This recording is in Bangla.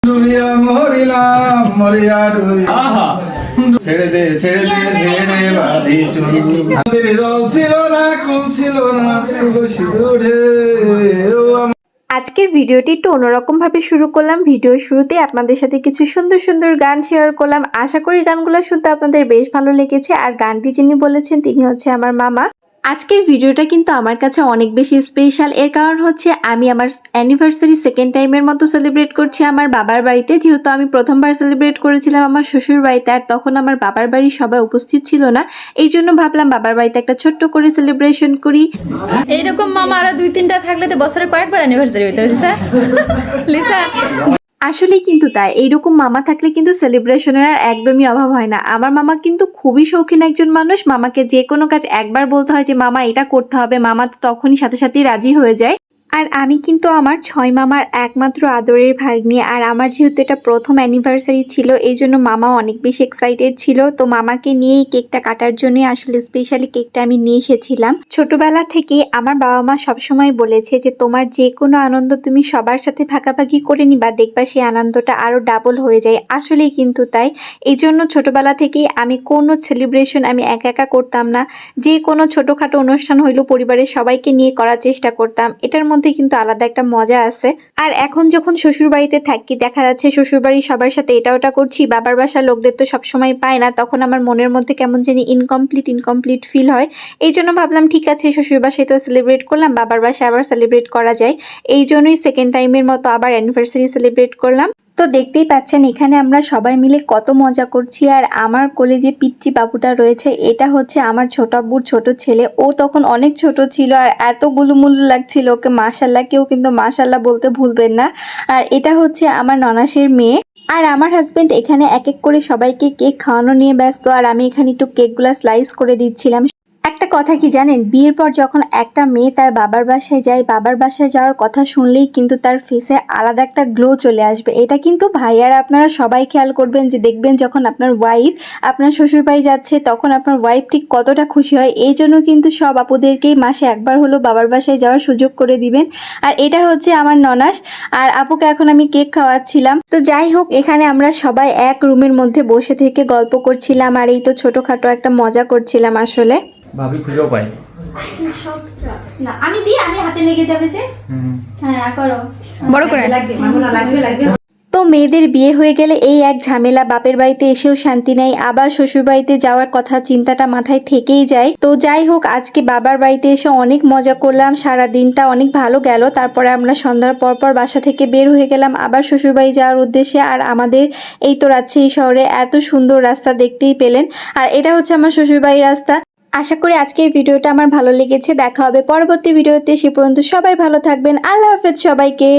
ডুবিয়া মরিলাম মরিয়া ডুবিয়া ছেড়ে দে বাঁধি চুল জল ছিল না কুল ছিল না শুভ সিঁদুরে আজকের ভিডিওটি একটু অন্যরকম ভাবে শুরু করলাম। ভিডিওর শুরুতে আপনাদের সাথে কিছু সুন্দর সুন্দর গান শেয়ার করলাম। আশা করি গানগুলো শুনতে আপনাদের বেশ ভালো লেগেছে। আর গানটি যিনি বলেছেন তিনি হচ্ছে আমার মামা। আজকের ভিডিওটা কিন্তু আমার কাছে অনেক বেশি স্পেশাল। এর কারণ হচ্ছে আমি আমার অ্যানিভার্সারি সেকেন্ড টাইমের মতো সেলিব্রেট করছি আমার বাবার বাড়িতে। যেহেতু আমি প্রথমবার সেলিব্রেট করেছিলাম আমার শ্বশুর বাড়িতে, আর তখন আমার বাবার বাড়ির সবাই উপস্থিত ছিল না। এই জন্য ভাবলাম বাবার বাড়িতে একটা ছোট্ট করে সেলিব্রেশন করি। এইরকম মামা আরো 2-3টা থাকলে তো বছরে কয়েকবার অ্যানিভার্সারি হইতো লিসা। লিসা আসলেই কিন্তু তাই, এইরকম মামা থাকলে কিন্তু সেলিব্রেশনের আর একদমই অভাব হয় না। আমার মামা কিন্তু খুবই শৌখিন একজন মানুষ। মামাকে যে কোনো কাজ একবার বলতে হয় যে মামা এটা করতে হবে, মামা তো তখনই সাথে সাথেই রাজি হয়ে যায়। আর আমি কিন্তু আমার 6 মামার একমাত্র আদরের ভাগ্নি। আর আমার যেহেতু এটা প্রথম অ্যানিভার্সারি ছিল, এই জন্য মামা অনেক বেশি এক্সাইটেড ছিল। তো মামাকে নিয়ে এই কেকটা কাটার জন্য আসলে স্পেশালি কেকটা আমি নিয়ে এসেছিলাম। ছোটবেলা থেকে আমার বাবা মা সবসময় বলেছে যে তোমার যে কোনো আনন্দ তুমি সবার সাথে ভাগাভাগি করে নিবা, দেখবা সেই আনন্দটা আরো ডাবল হয়ে যায়। আসলেই কিন্তু তাই। এই জন্য ছোটবেলা থেকেই আমি কোনো সেলিব্রেশন আমি একা একা করতাম না। যে কোনো ছোটখাটো অনুষ্ঠান হইলেও পরিবারের সবাইকে নিয়ে করার চেষ্টা করতাম। এটার মধ্যে কিন্তু আলাদা একটা মজা আছে। আর এখন যখন শ্বশুর বাড়িতে থাকি, দেখা যাচ্ছে শ্বশুর বাড়ির সবার সাথে এটা ওটা করছি, বাবার বাসার লোকদের তো সবসময় পায় না, তখন আমার মনের মধ্যে কেমন জানি ইনকমপ্লিট ফিল হয়। এই জন্য ভাবলাম ঠিক আছে শ্বশুর বাসায় তো সেলিব্রেট করলাম, বাবার বাসায় আবার সেলিব্রেট করা যায়। এই জন্যই সেকেন্ড টাইমের মতো আবার অ্যানিভার্সারি সেলিব্রেট করলাম। তো দেখতেই পাচ্ছেন এখানে আমরা সবাই মিলে কত মজা করছি। আর আমার কোলে যে পিচ্চি বাবুটা রয়েছে, এটা হচ্ছে আমার ছোট আব্বুর ছোট ছেলে। ও তখন অনেক ছোট ছিল আর এত গুলুমুলু লাগছিল ওকে। মাশাল্লাহ, কেউ কিন্তু মাশাল্লাহ বলতে ভুলবেন না। আর এটা হচ্ছে আমার ননাসের মেয়ে। আর আমার হাজবেন্ড এখানে এক এক করে সবাইকে কেক খাওয়ানো নিয়ে ব্যস্ত, আর আমি এখানে একটু কেকগুলা স্লাইস করে দিচ্ছিলাম। একটা কথা কি জানেন, বিয়ের পর যখন একটা মেয়ে তার বাবার বাসায় যায়, বাবার বাসায় যাওয়ার কথা শুনলেই কিন্তু তার ফেসে আলাদা একটা গ্লো চলে আসবে। এটা কিন্তু ভাইয়ারা আপনারা সবাই খেয়াল করবেন, যে দেখবেন যখন আপনার ওয়াইফ আপনার শ্বশুরবাড়ি যাচ্ছে তখন আপনার ওয়াইফ ঠিক কতটা খুশি হয়। এই জন্য কিন্তু সব আপুদেরকেই মাসে একবার হলো বাবার বাসায় যাওয়ার সুযোগ করে দিবেন। আর এটা হচ্ছে আমার ননাস, আর আপুকে এখন আমি কেক খাওয়াচ্ছিলাম। তো যাই হোক, এখানে আমরা সবাই এক রুমের মধ্যে বসে থেকে গল্প করছিলাম, আর এই তো ছোটখাটো একটা মজা করছিলাম আসলে। ভাবি খুঁজেও পাই না আমি দিই, আমি হাতে লেগে যাবে যে। হ্যাঁ করো, বড় করে লাগবে মামুনা, লাগবে। তো মেয়েদের বিয়ে হয়ে গেলে এই এক ঝামেলা, বাপের বাড়িতে এসেও শান্তি নেই, আবার শ্বশুর বাড়িতে যাওয়ার কথা চিন্তাটা মাথায় থেকেই যায়। তো যাই হোক, আজকে বাবার বাড়িতে এসে অনেক মজা করলাম, সারা দিনটা অনেক ভালো গেল। তারপরে আমরা সন্ধ্যার পর বাসা থেকে বের হয়ে গেলাম আবার শ্বশুর বাড়ি যাওয়ার উদ্দেশ্যে। আর আমাদের এই তো রাজশাহী শহরে এত সুন্দর রাস্তা দেখতেই পেলেন। আর এটা হচ্ছে আমার শ্বশুর বাড়ির রাস্তা। আশা করি আজকের ভিডিওটা আমার ভালো লেগেছে। দেখা হবে পরবর্তী ভিডিওতে। সে পর্যন্ত সবাই ভালো থাকবেন। আল্লাহ হাফেজ সবাইকে।